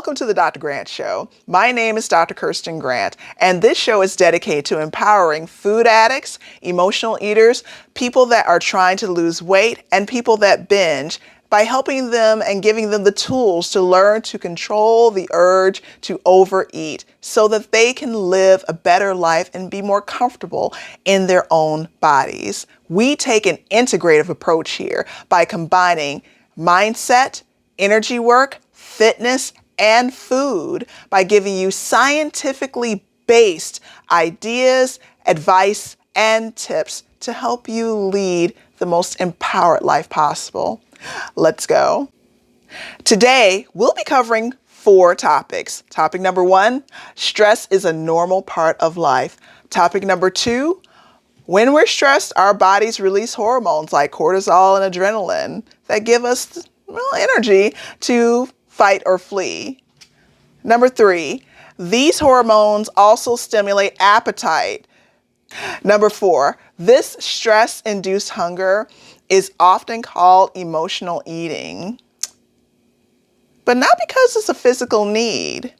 Welcome to the Dr. Grant Show. My name is Dr. Kirsten Grant, and this show is dedicated to empowering food addicts, emotional eaters, people that are trying to lose weight, and people that binge by helping them and giving them the tools to learn to control the urge to overeat so that they can live a better life and be more comfortable in their own bodies. We take an integrative approach here by combining mindset, energy work, fitness, and food by giving you scientifically based ideas, advice, and tips to help you lead the most empowered life possible. Let's go. Today, we'll be covering 4 topics. Topic number 1, stress is a normal part of life. Topic number 2, when we're stressed, our bodies release hormones like cortisol and adrenaline that give us energy to fight or flee. Number 3, these hormones also stimulate appetite. Number 4, this stress-induced hunger is often called emotional eating, but not because it's a physical need,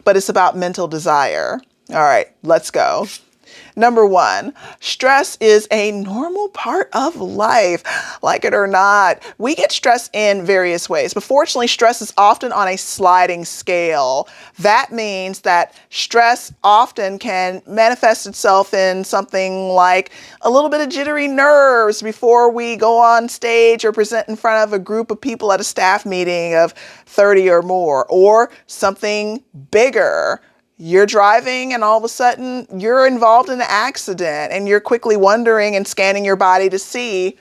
but it's about mental desire. All right, let's go. Number 1, stress is a normal part of life, like it or not. We get stressed in various ways, but fortunately, stress is often on a sliding scale. That means that stress often can manifest itself in something like a little bit of jittery nerves before we go on stage or present in front of a group of people at a staff meeting of 30 or more, or something bigger. You're driving and all of a sudden you're involved in an accident and you're quickly wondering and scanning your body to see,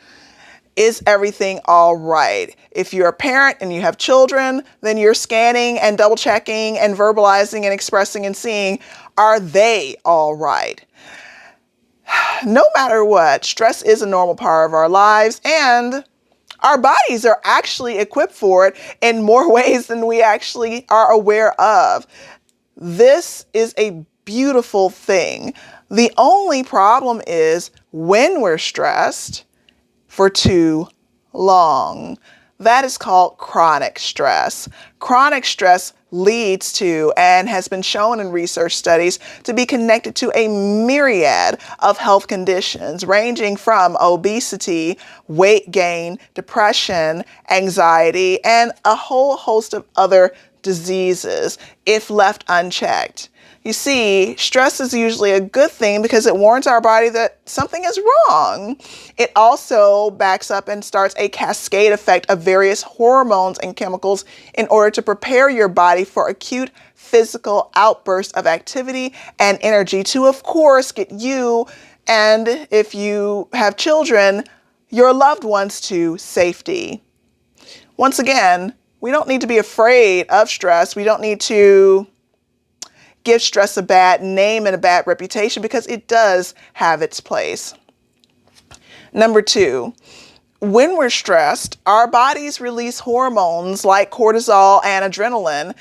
is everything all right? If you're a parent and you have children, then you're scanning and double checking and verbalizing and expressing and seeing, are they all right? No matter what, stress is a normal part of our lives, and our bodies are actually equipped for it in more ways than we actually are aware of. This is a beautiful thing. The only problem is when we're stressed for too long. That is called chronic stress. Chronic stress leads to and has been shown in research studies to be connected to a myriad of health conditions ranging from obesity, weight gain, depression, anxiety, and a whole host of other diseases if left unchecked. You see, stress is usually a good thing because it warns our body that something is wrong. It also backs up and starts a cascade effect of various hormones and chemicals in order to prepare your body for acute physical outbursts of activity and energy to, of course, get you, and if you have children, your loved ones to safety. Once again, we don't need to be afraid of stress. We don't need to give stress a bad name and a bad reputation because it does have its place. Number 2, when we're stressed, our bodies release hormones like cortisol and adrenaline,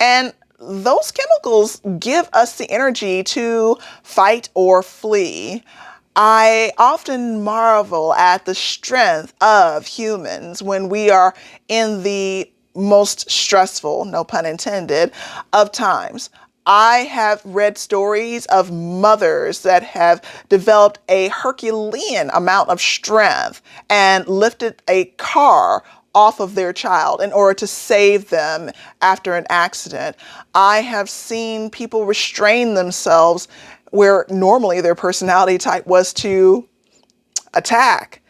and those chemicals give us the energy to fight or flee. I often marvel at the strength of humans when we are in the most stressful, no pun intended, of times. I have read stories of mothers that have developed a Herculean amount of strength and lifted a car off of their child in order to save them after an accident. I have seen people restrain themselves where normally their personality type was to attack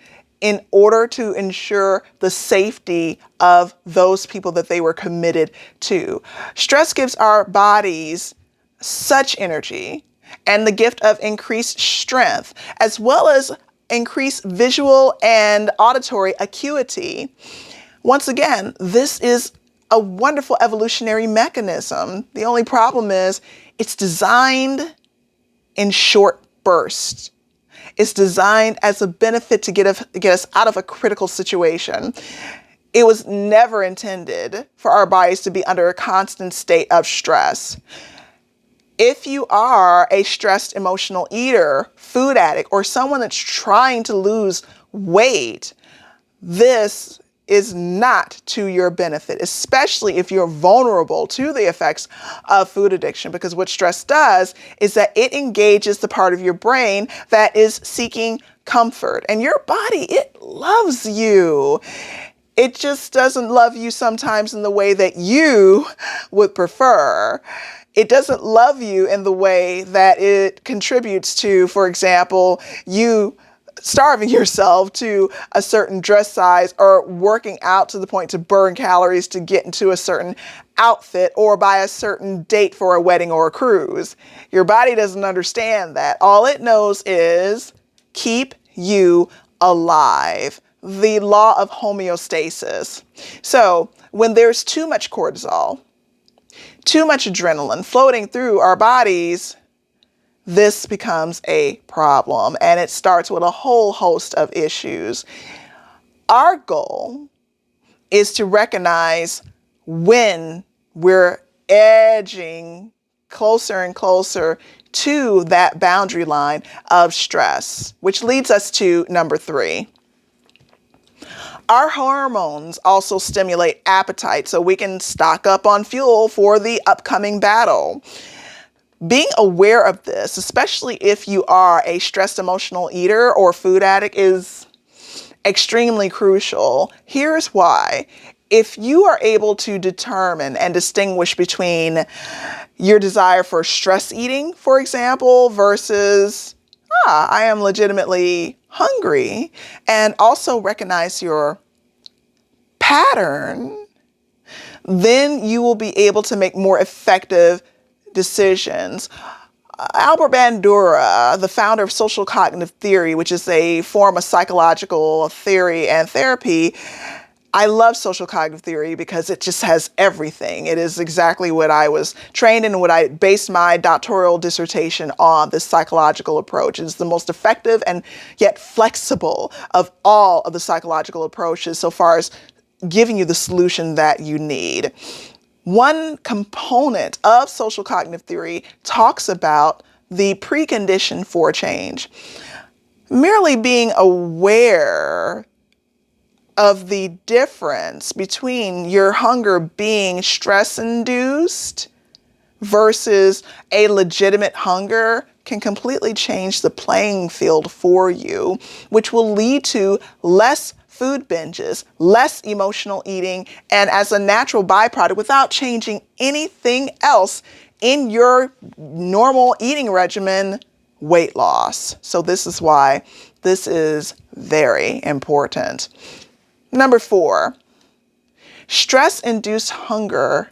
in order to ensure the safety of those people that they were committed to. Stress gives our bodies such energy and the gift of increased strength, as well as increased visual and auditory acuity. Once again, this is a wonderful evolutionary mechanism. The only problem is it's designed in short bursts. It's designed as a benefit to get us out of a critical situation. It was never intended for our bodies to be under a constant state of stress. If you are a stressed emotional eater, food addict, or someone that's trying to lose weight, this is not to your benefit, especially if you're vulnerable to the effects of food addiction, because what stress does is that it engages the part of your brain that is seeking comfort. And your body, it loves you. It just doesn't love you sometimes in the way that you would prefer. It doesn't love you in the way that it contributes to, for example, you starving yourself to a certain dress size or working out to the point to burn calories to get into a certain outfit or buy a certain date for a wedding or a cruise. Your body doesn't understand that. All it knows is keep you alive. The law of homeostasis. So when there's too much cortisol, too much adrenaline floating through our bodies, this becomes a problem, and it starts with a whole host of issues. Our goal is to recognize when we're edging closer and closer to that boundary line of stress, which leads us to number 3. Our hormones also stimulate appetite so we can stock up on fuel for the upcoming battle. Being aware of this, especially if you are a stressed emotional eater or food addict, is extremely crucial. Here's why. If you are able to determine and distinguish between your desire for stress eating, for example, versus, I am legitimately hungry, and also recognize your pattern, then you will be able to make more effective decisions. Albert Bandura, the founder of social cognitive theory, which is a form of psychological theory and therapy. I love social cognitive theory because it just has everything. It is exactly what I was trained in and what I based my doctoral dissertation on, this psychological approach. It is the most effective and yet flexible of all of the psychological approaches so far as giving you the solution that you need. One component of social cognitive theory talks about the precondition for change. Merely being aware of the difference between your hunger being stress-induced versus a legitimate hunger can completely change the playing field for you, which will lead to less food binges, less emotional eating, and as a natural byproduct, without changing anything else in your normal eating regimen, weight loss. So this is why this is very important. Number 4, stress-induced hunger.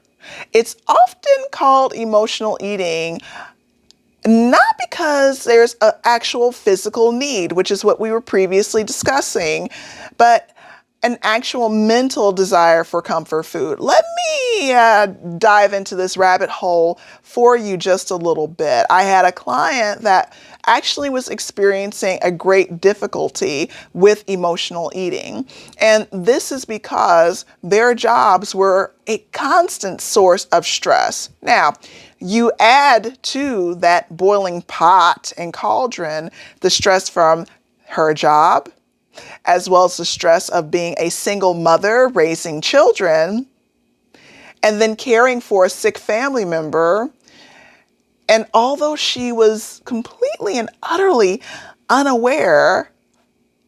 It's often called emotional eating, not because there's an actual physical need, which is what we were previously discussing, but an actual mental desire for comfort food. Let me dive into this rabbit hole for you just a little bit. I had a client that actually was experiencing a great difficulty with emotional eating. And this is because their jobs were a constant source of stress. Now, you add to that boiling pot and cauldron the stress from her job, as well as the stress of being a single mother raising children, and then caring for a sick family member. And although she was completely and utterly unaware,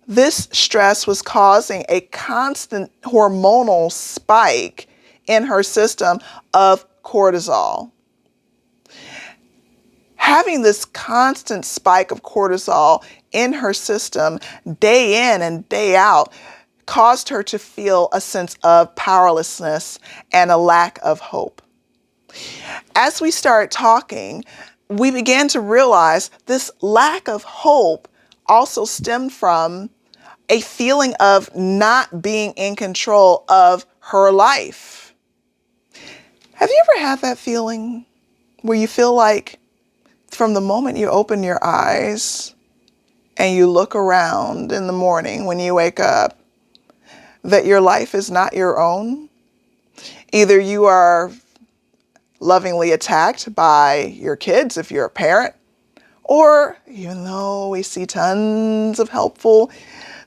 this stress was causing a constant hormonal spike in her system of cortisol. Having this constant spike of cortisol in her system day in and day out caused her to feel a sense of powerlessness and a lack of hope. As we started talking, we began to realize this lack of hope also stemmed from a feeling of not being in control of her life. Have you ever had that feeling where you feel like from the moment you open your eyes and you look around in the morning when you wake up, that your life is not your own? Either you are lovingly attacked by your kids if you're a parent, or even though we see tons of helpful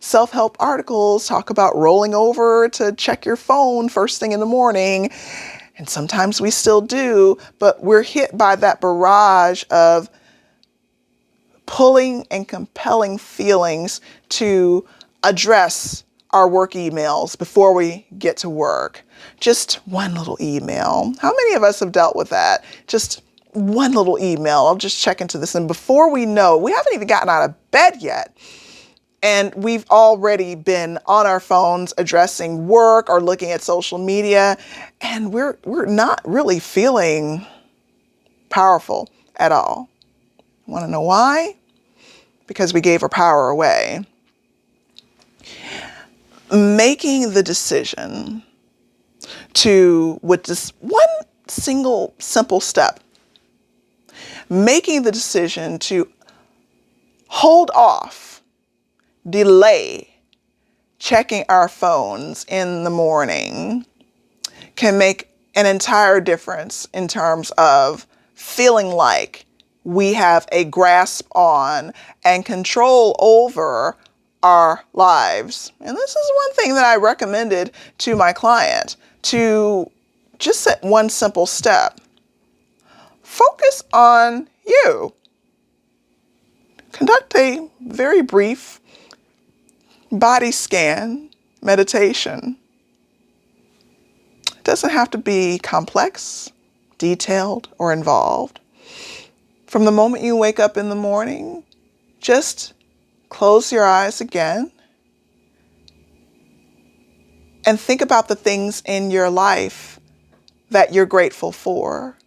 self-help articles talk about rolling over to check your phone first thing in the morning. And sometimes we still do, but we're hit by that barrage of pulling and compelling feelings to address our work emails before we get to work. Just one little email. How many of us have dealt with that? Just one little email. I'll just check into this. And before we know, we haven't even gotten out of bed yet. And we've already been on our phones addressing work or looking at social media. And we're not really feeling powerful at all. Want to know why? Because we gave our power away. Making the decision with this one single simple step, making the decision to hold off, delay checking our phones in the morning can make an entire difference in terms of feeling like we have a grasp on and control over our lives. And this is one thing that I recommended to my client, to just set one simple step. Focus on you. Conduct a very brief body scan meditation. It doesn't have to be complex, detailed, or involved. From the moment you wake up in the morning, just close your eyes again and think about the things in your life that you're grateful for.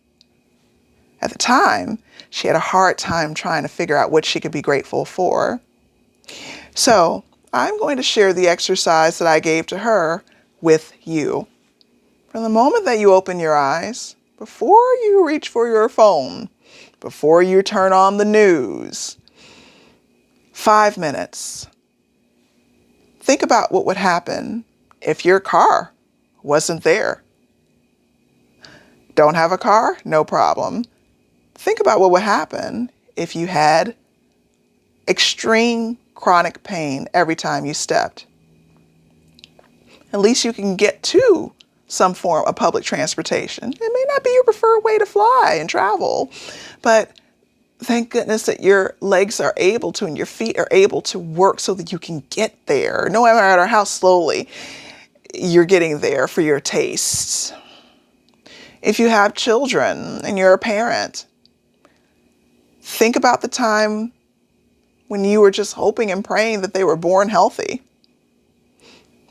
At the time, she had a hard time trying to figure out what she could be grateful for. So I'm going to share the exercise that I gave to her with you. From the moment that you open your eyes, before you reach for your phone, before you turn on the news, 5 minutes. Think about what would happen if your car wasn't there. Don't have a car? No problem. Think about what would happen if you had extreme chronic pain every time you stepped. At least you can get to some form of public transportation. It may not be your preferred way to fly and travel, but thank goodness that your legs are able to and your feet are able to work so that you can get there, no matter how slowly you're getting there for your tastes. If you have children and you're a parent, think about the time when you were just hoping and praying that they were born healthy.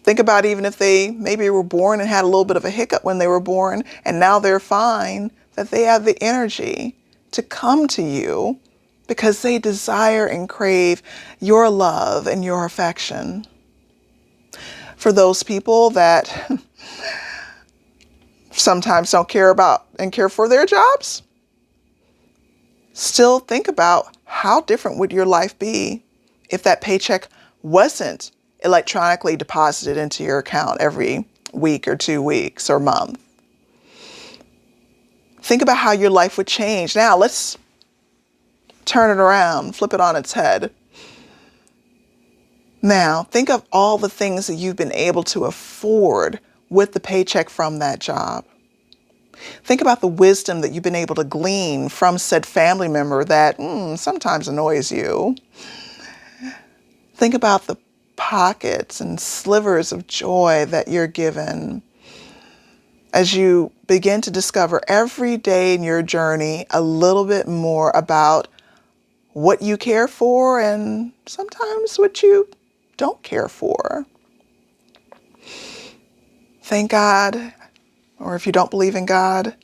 Think about even if they maybe were born and had a little bit of a hiccup when they were born and now they're fine, that they have the energy to come to you because they desire and crave your love and your affection. For those people that sometimes don't care about and care for their jobs, still think about how different would your life be if that paycheck wasn't electronically deposited into your account every week or 2 weeks or month. Think about how your life would change. Now let's turn it around, flip it on its head. Now think of all the things that you've been able to afford with the paycheck from that job. Think about the wisdom that you've been able to glean from said family member that sometimes annoys you. Think about the pockets and slivers of joy that you're given as you begin to discover every day in your journey a little bit more about what you care for and sometimes what you don't care for. Thank God, or if you don't believe in God,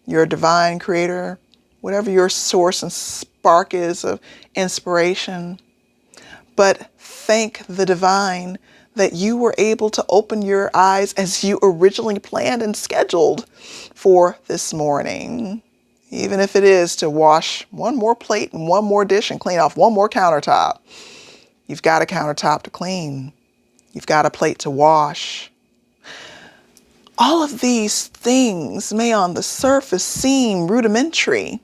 you're a divine creator, whatever your source and spark is of inspiration. But thank the divine that you were able to open your eyes as you originally planned and scheduled for this morning. Even if it is to wash one more plate and one more dish and clean off one more countertop. You've got a countertop to clean. You've got a plate to wash. All of these things may on the surface seem rudimentary,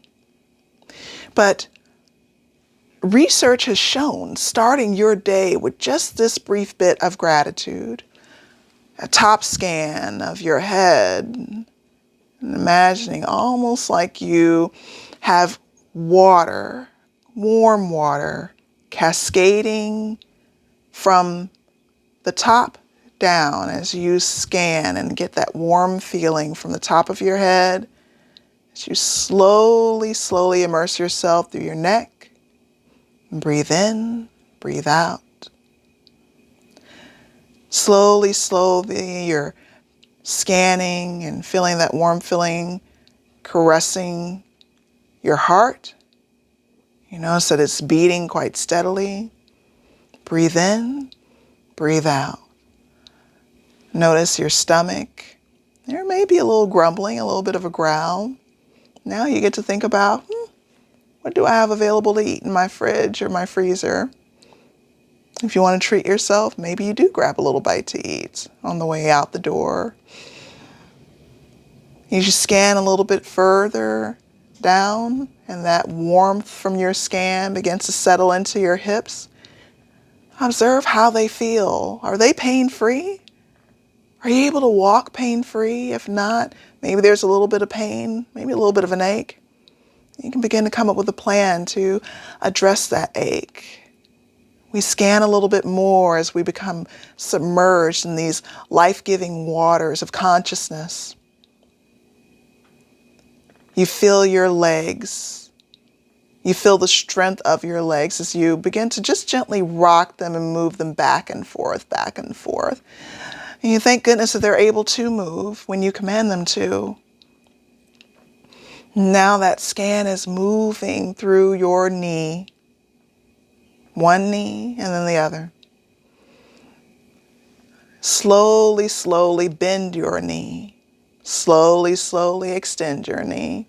but research has shown starting your day with just this brief bit of gratitude, a top scan of your head, and imagining almost like you have water, warm water, cascading from the top down as you scan and get that warm feeling from the top of your head as you slowly, slowly immerse yourself through your neck. Breathe in, breathe out. Slowly, slowly, you're scanning and feeling that warm feeling caressing your heart. You notice that it's beating quite steadily. Breathe in, breathe out. Notice your stomach. There may be a little grumbling, a little bit of a growl. Now you get to think about, what do I have available to eat in my fridge or my freezer? If you want to treat yourself, maybe you do grab a little bite to eat on the way out the door. You just scan a little bit further down, and that warmth from your scan begins to settle into your hips. Observe how they feel. Are they pain-free? Are you able to walk pain-free? If not, maybe there's a little bit of pain, maybe a little bit of an ache. You can begin to come up with a plan to address that ache. We scan a little bit more as we become submerged in these life-giving waters of consciousness. You feel your legs. You feel the strength of your legs as you begin to just gently rock them and move them back and forth, back and forth. And you thank goodness that they're able to move when you command them to. Now that scan is moving through your knee. One knee and then the other. Slowly, slowly bend your knee. Slowly, slowly extend your knee.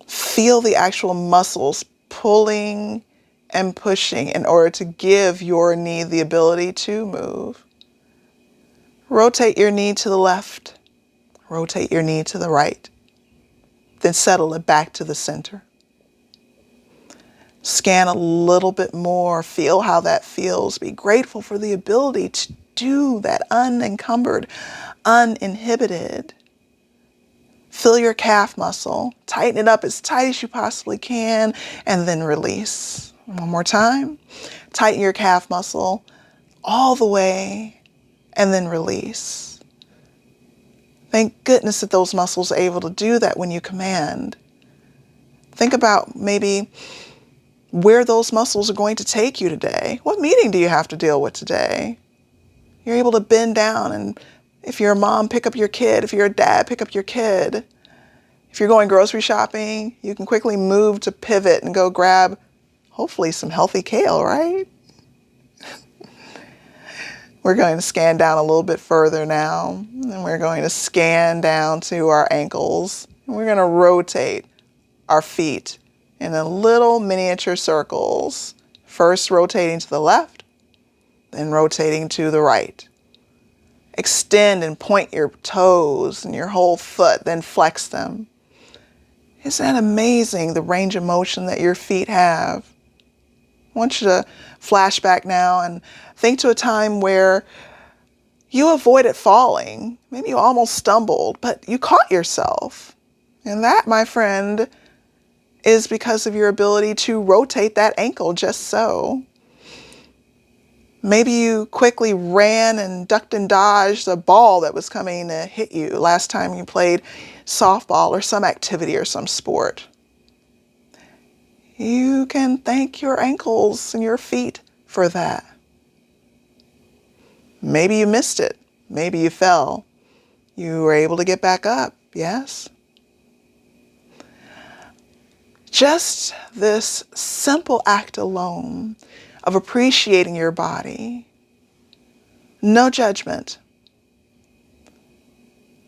Feel the actual muscles pulling and pushing in order to give your knee the ability to move. Rotate your knee to the left. Rotate your knee to the right. Then settle it back to the center. Scan a little bit more. Feel how that feels. Be grateful for the ability to do that unencumbered, uninhibited. Feel your calf muscle. Tighten it up as tight as you possibly can and then release. One more time. Tighten your calf muscle all the way and then release. Thank goodness that those muscles are able to do that when you command. Think about maybe where those muscles are going to take you today. What meeting do you have to deal with today? You're able to bend down, and if you're a mom, pick up your kid. If you're a dad, pick up your kid. If you're going grocery shopping, you can quickly move to pivot and go grab, hopefully, some healthy kale, right? We're going to scan down a little bit further now, and we're going to scan down to our ankles. And we're going to rotate our feet in a little miniature circles, first rotating to the left, then rotating to the right. Extend and point your toes and your whole foot, then flex them. Isn't that amazing, the range of motion that your feet have? I want you to flash back now and think to a time where you avoided falling. Maybe you almost stumbled, but you caught yourself. And that, my friend, is because of your ability to rotate that ankle just so. Maybe you quickly ran and ducked and dodged a ball that was coming to hit you last time you played softball or some activity or some sport. You can thank your ankles and your feet for that. Maybe you missed it. Maybe you fell. You were able to get back up, yes? Just this simple act alone of appreciating your body, no judgment,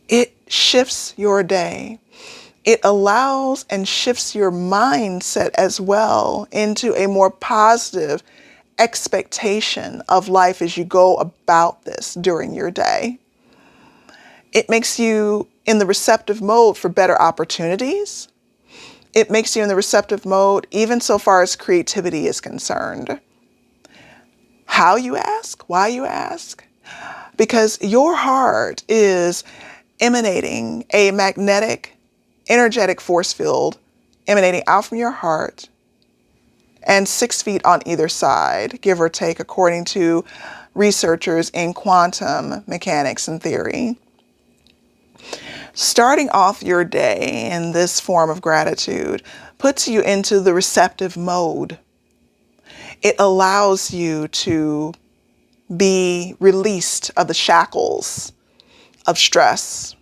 it shifts your day. It allows and shifts your mindset as well into a more positive expectation of life as you go about this during your day. It makes you in the receptive mode for better opportunities. It makes you in the receptive mode, even so far as creativity is concerned. How, you ask? Why, you ask? Because your heart is emanating a magnetic, energetic force field emanating out from your heart and 6 feet on either side, give or take, according to researchers in quantum mechanics and theory. Starting off your day in this form of gratitude puts you into the receptive mode. It allows you to be released of the shackles of stress.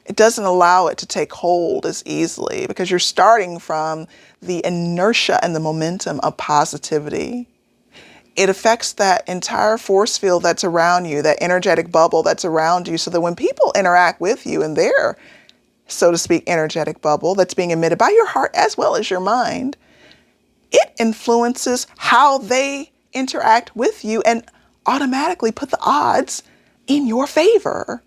It doesn't allow it to take hold as easily because you're starting from the inertia and the momentum of positivity. It affects that entire force field that's around you, that energetic bubble that's around you, so that when people interact with you in their, so to speak, energetic bubble that's being emitted by your heart as well as your mind, it influences how they interact with you and automatically put the odds in your favor.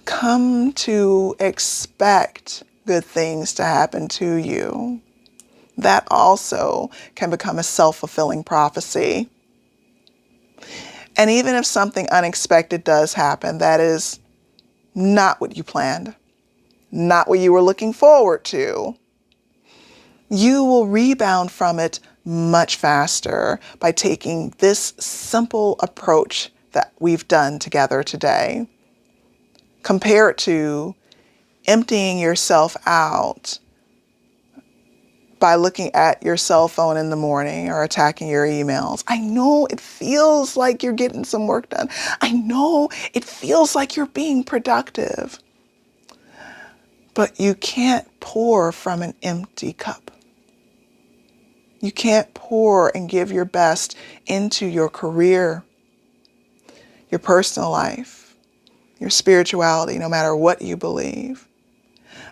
Come to expect good things to happen to you. That also can become a self-fulfilling prophecy. And even if something unexpected does happen, that is not what you planned, not what you were looking forward to, you will rebound from it much faster by taking this simple approach that we've done together today. Compare it to emptying yourself out by looking at your cell phone in the morning or attacking your emails. I know it feels like you're getting some work done. I know it feels like you're being productive. But you can't pour from an empty cup. You can't pour and give your best into your career, your personal life, your spirituality, no matter what you believe,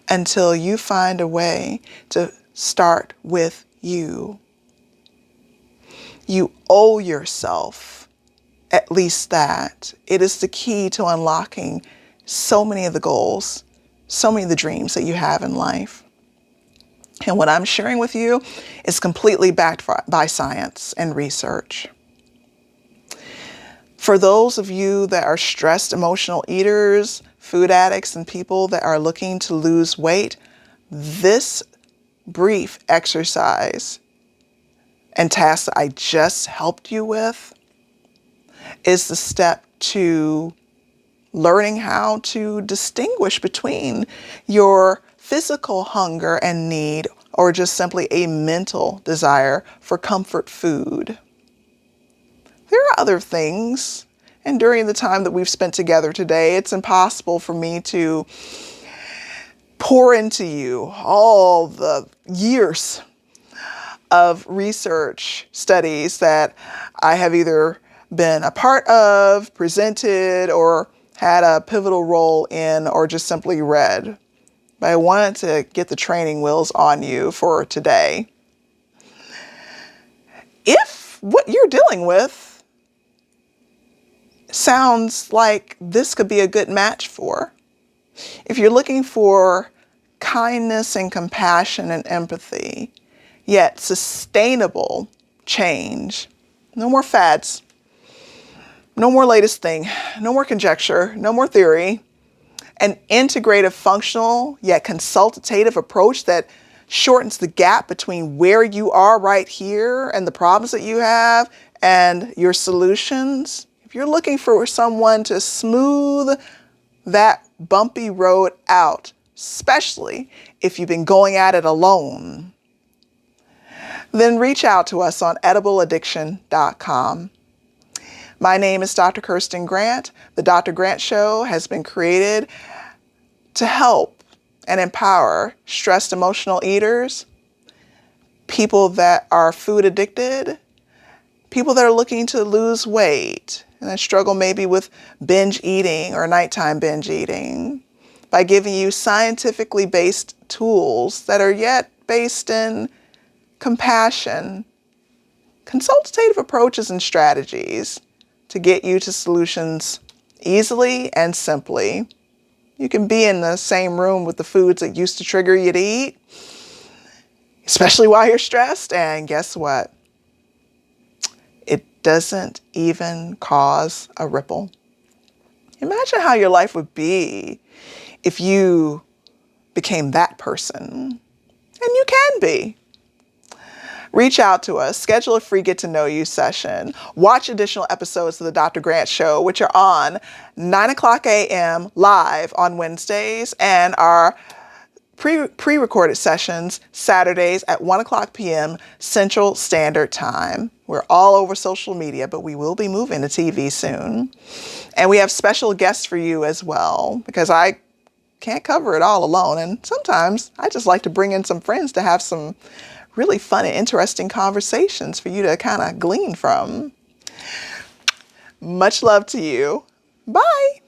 until you find a way to start with you. You owe yourself at least that. It is the key to unlocking so many of the goals, so many of the dreams that you have in life. And what I'm sharing with you is completely backed by science and research. For those of you that are stressed emotional eaters, food addicts, and people that are looking to lose weight, this brief exercise and task that I just helped you with is the step to learning how to distinguish between your physical hunger and need or just simply a mental desire for comfort food. There are other things, and during the time that we've spent together today, it's impossible for me to pour into you all the years of research studies that I have either been a part of, presented, or had a pivotal role in, or just simply read. But I wanted to get the training wheels on you for today. If what you're dealing with sounds like this could be a good match for, if you're looking for kindness and compassion and empathy, yet sustainable change, no more fads, no more latest thing, no more conjecture, no more theory, an integrative, functional, yet consultative approach that shortens the gap between where you are right here and the problems that you have and your solutions. If you're looking for someone to smooth that bumpy road out, especially if you've been going at it alone, then reach out to us on edibleaddiction.com. My name is Dr. Kirsten Grant. The Dr. Grant Show has been created to help and empower stressed emotional eaters, people that are food addicted, people that are looking to lose weight and that struggle maybe with binge eating or nighttime binge eating, by giving you scientifically based tools that are yet based in compassion, consultative approaches and strategies to get you to solutions easily and simply. You can be in the same room with the foods that used to trigger you to eat, especially while you're stressed. And guess what? It doesn't even cause a ripple. Imagine how your life would be if you became that person. And you can be. Reach out to us, schedule a free get to know you session, watch additional episodes of the Dr. Grant Show, which are on 9 o'clock a.m. live on Wednesdays, and our pre-recorded sessions Saturdays at 1 o'clock p.m. Central Standard Time. We're all over social media, but we will be moving to TV soon. And we have special guests for you as well, because I can't cover it all alone. And sometimes I just like to bring in some friends to have some really fun and interesting conversations for you to kind of glean from. Much love to you. Bye.